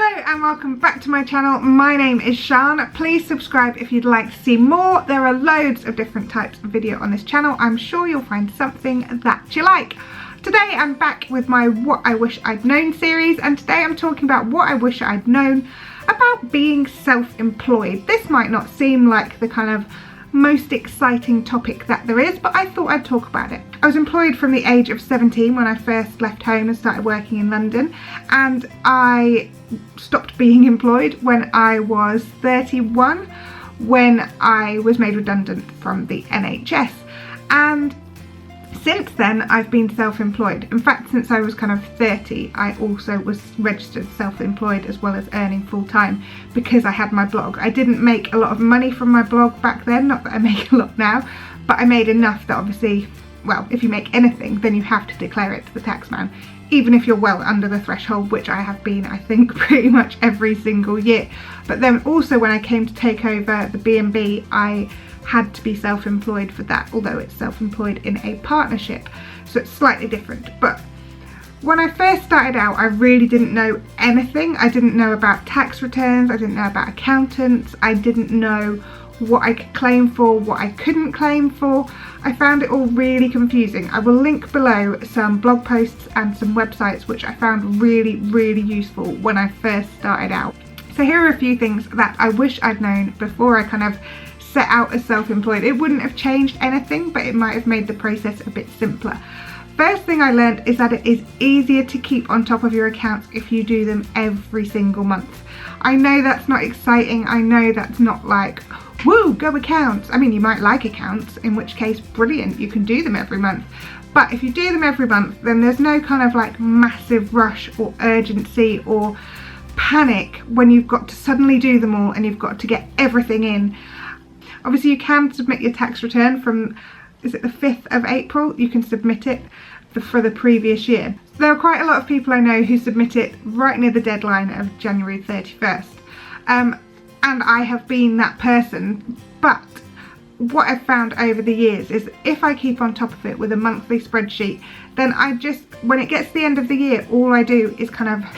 Hello and welcome back to my channel. My name is Sian. Please subscribe if you'd like to see more. There are loads of different types of video on this channel. I'm sure you'll find something that you like. Today I'm back with my What I Wish I'd Known series, and today I'm talking about what I wish I'd known about being self-employed. This might not seem like the kind of most exciting topic that there is, but I thought I'd talk about it. I was employed from the age of 17 when I first left home and started working in London, and I stopped being employed when I was 31, when I was made redundant from the NHS. And since then I've been self-employed. In fact, since I was kind of 30, I also was registered self-employed as well as earning full-time because I had my blog. I didn't make a lot of money from my blog back then, not that I make a lot now, but I made enough that obviously, well, if you make anything then you have to declare it to the taxman, even if you're well under the threshold, which I have been, I think, pretty much every single year. But then also when I came to take over the B&B, I had to be self-employed for that, although it's self-employed in a partnership, so it's slightly different. But when I first started out, I really didn't know anything. I didn't know about tax returns, I didn't know about accountants, I didn't know what I could claim for, what I couldn't claim for. I found it all really confusing. I will link below some blog posts and some websites which I found really useful when I first started out. So here are a few things that I wish I'd known before I kind of set out as self-employed. It wouldn't have changed anything, but it might have made the process a bit simpler. First thing I learned is that it is easier to keep on top of your accounts if you do them every single month. I know that's not exciting, I know that's not like, woo, go accounts. I mean, you might like accounts, in which case, brilliant, you can do them every month. But if you do them every month, then there's no kind of like massive rush or urgency or panic when you've got to suddenly do them all and you've got to get everything in. Obviously you can submit your tax return from, is it the 5th of April? You can submit it for the previous year. There are quite a lot of people I know who submit it right near the deadline of January 31st. And I have been that person, but what I've found over the years is if I keep on top of it with a monthly spreadsheet, then I just, when it gets to the end of the year, all I do is kind of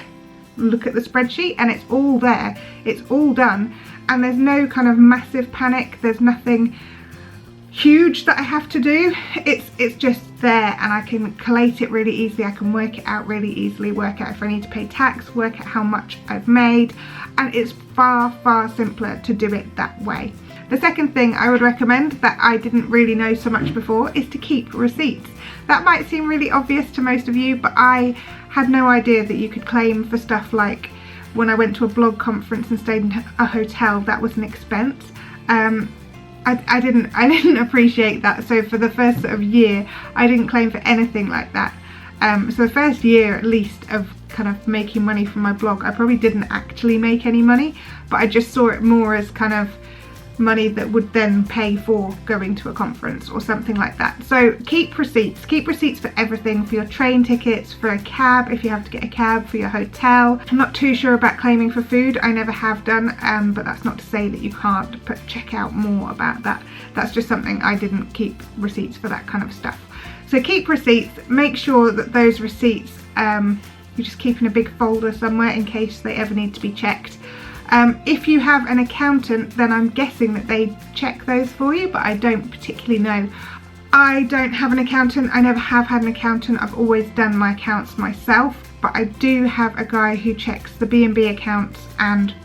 look at the spreadsheet and it's all there, it's all done, and there's no kind of massive panic, there's nothing huge that I have to do. It's just there, and I can collate it really easily, I can work it out really easily, work out if I need to pay tax, work out how much I've made, and it's far simpler to do it that way. The second thing I would recommend that I didn't really know so much before is to keep receipts. That might seem really obvious to most of you, but I had no idea that you could claim for stuff like when I went to a blog conference and stayed in a hotel, that was an expense. I didn't appreciate that, so for the first sort of year I didn't claim for anything like that. So the first year at least of kind of making money from my blog, I probably didn't actually make any money, but I just saw it more as kind of money that would then pay for going to a conference or something like that. So keep receipts for everything, for your train tickets, for a cab if you have to get a cab, for your hotel. I'm not too sure about claiming for food, I never have done, but that's not to say that you can't, but check out more about that. That's just something I didn't keep receipts for, that kind of stuff. So keep receipts, make sure that those receipts you just keep in a big folder somewhere in case they ever need to be checked. If you have an accountant, then I'm guessing that they check those for you, but I don't particularly know. I don't have an accountant, I never have had an accountant, I've always done my accounts myself, but I do have a guy who checks the B&B accounts and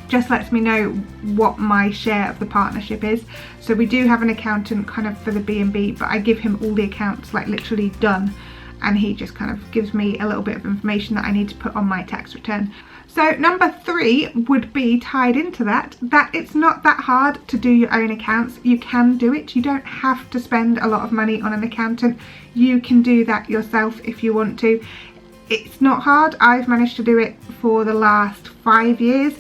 just lets me know what my share of the partnership is. So we do have an accountant kind of for the B&B, but I give him all the accounts like literally done, and he just kind of gives me a little bit of information that I need to put on my tax return. So number 3 would be tied into that it's not that hard to do your own accounts. You can do it, you don't have to spend a lot of money on an accountant. You can do that yourself if you want to. It's not hard. I've managed to do it for the last 5 years,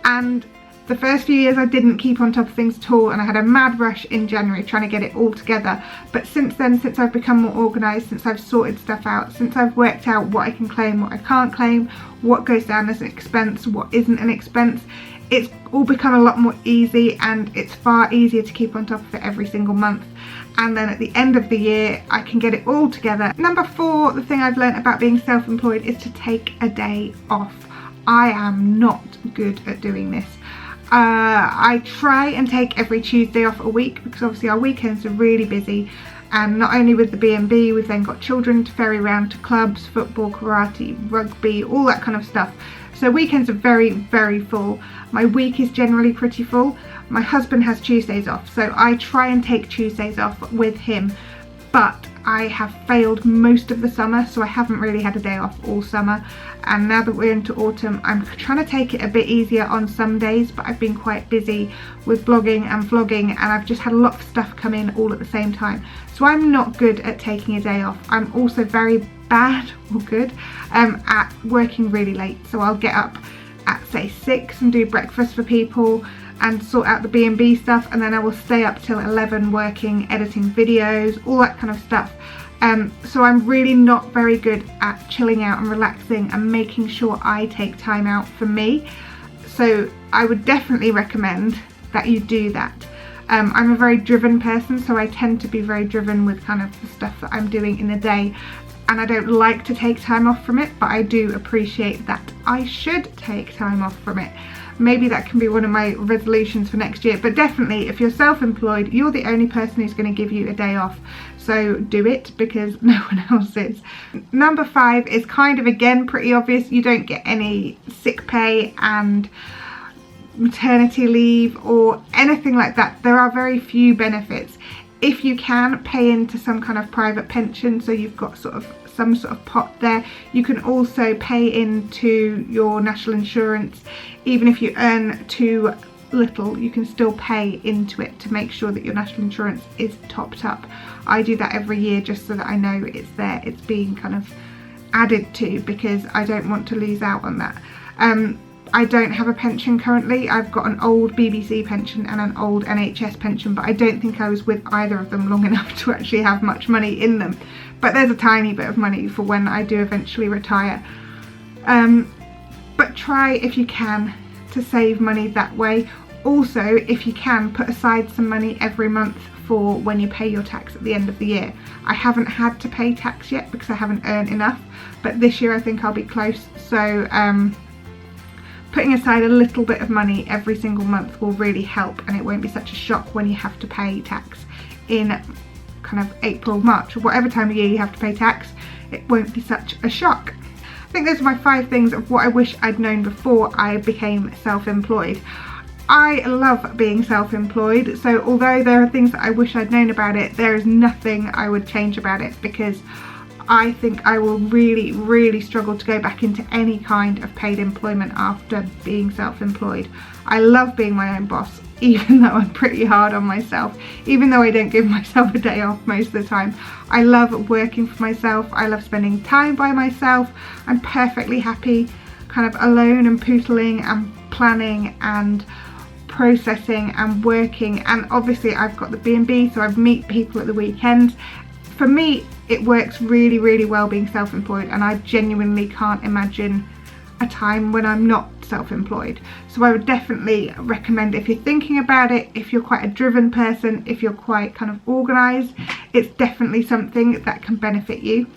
and the first few years I didn't keep on top of things at all, and I had a mad rush in January trying to get it all together. But since then, since I've become more organised, since I've sorted stuff out, since I've worked out what I can claim, what I can't claim, what goes down as an expense, what isn't an expense, it's all become a lot more easy, and it's far easier to keep on top of it every single month. And then at the end of the year I can get it all together. Number 4, the thing I've learned about being self-employed is to take a day off. I am not good at doing this. I try and take every Tuesday off a week because obviously our weekends are really busy, and not only with the B&B, we've then got children to ferry around to clubs, football, karate, rugby, all that kind of stuff. So weekends are very, very full. My week is generally pretty full. My husband has Tuesdays off, so I try and take Tuesdays off with him, but I have failed most of the summer, so I haven't really had a day off all summer. And now that we're into autumn, I'm trying to take it a bit easier on some days, but I've been quite busy with blogging and vlogging, and I've just had a lot of stuff come in all at the same time. So I'm not good at taking a day off. I'm also very bad, or good, at working really late. So I'll get up at say 6 and do breakfast for people and sort out the B&B stuff, and then I will stay up till 11 working, editing videos, all that kind of stuff. So I'm really not very good at chilling out and relaxing and making sure I take time out for me. So I would definitely recommend that you do that. I'm a very driven person, so I tend to be very driven with kind of the stuff that I'm doing in the day, and I don't like to take time off from it, but I do appreciate that I should take time off from it. Maybe that can be one of my resolutions for next year, but definitely if you're self-employed, you're the only person who's going to give you a day off. So do it, because no one else is. Number 5 is kind of, again, pretty obvious. You don't get any sick pay and maternity leave or anything like that. There are very few benefits. If you can, pay into some kind of private pension, so you've got sort of some sort of pot there. You can also pay into your national insurance. Even if you earn too little, you can still pay into it to make sure that your national insurance is topped up. I do that every year just so that I know it's there, it's being kind of added to, because I don't want to lose out on that. I don't have a pension currently. I've got an old BBC pension and an old NHS pension, but I don't think I was with either of them long enough to actually have much money in them. But there's a tiny bit of money for when I do eventually retire. But try, if you can, to save money that way. Also, if you can, put aside some money every month for when you pay your tax at the end of the year. I haven't had to pay tax yet because I haven't earned enough, but this year I think I'll be close. So putting aside a little bit of money every single month will really help, and it won't be such a shock when you have to pay tax in kind of April, March, or whatever time of year you have to pay tax. It won't be such a shock. I think those are my 5 things of what I wish I'd known before I became self-employed. I love being self-employed, so although there are things that I wish I'd known about it, there is nothing I would change about it, because I think I will really, really struggle to go back into any kind of paid employment after being self-employed. I love being my own boss, even though I'm pretty hard on myself, even though I don't give myself a day off most of the time. I love working for myself. I love spending time by myself. I'm perfectly happy kind of alone and pootling and planning and processing and working. And obviously I've got the B&B, so I meet people at the weekends. For me, it works really, really well being self-employed, and I genuinely can't imagine a time when I'm not self-employed. So I would definitely recommend, if you're thinking about it, if you're quite a driven person, if you're quite kind of organised, it's definitely something that can benefit you.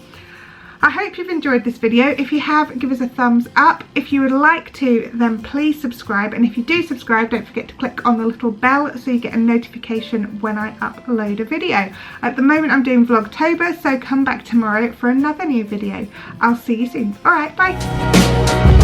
I hope you've enjoyed this video. If you have, give us a thumbs up. If you would like to, then please subscribe, and if you do subscribe, don't forget to click on the little bell so you get a notification when I upload a video. At the moment I'm doing Vlogtober, so come back tomorrow for another new video. I'll see you soon. Alright, bye.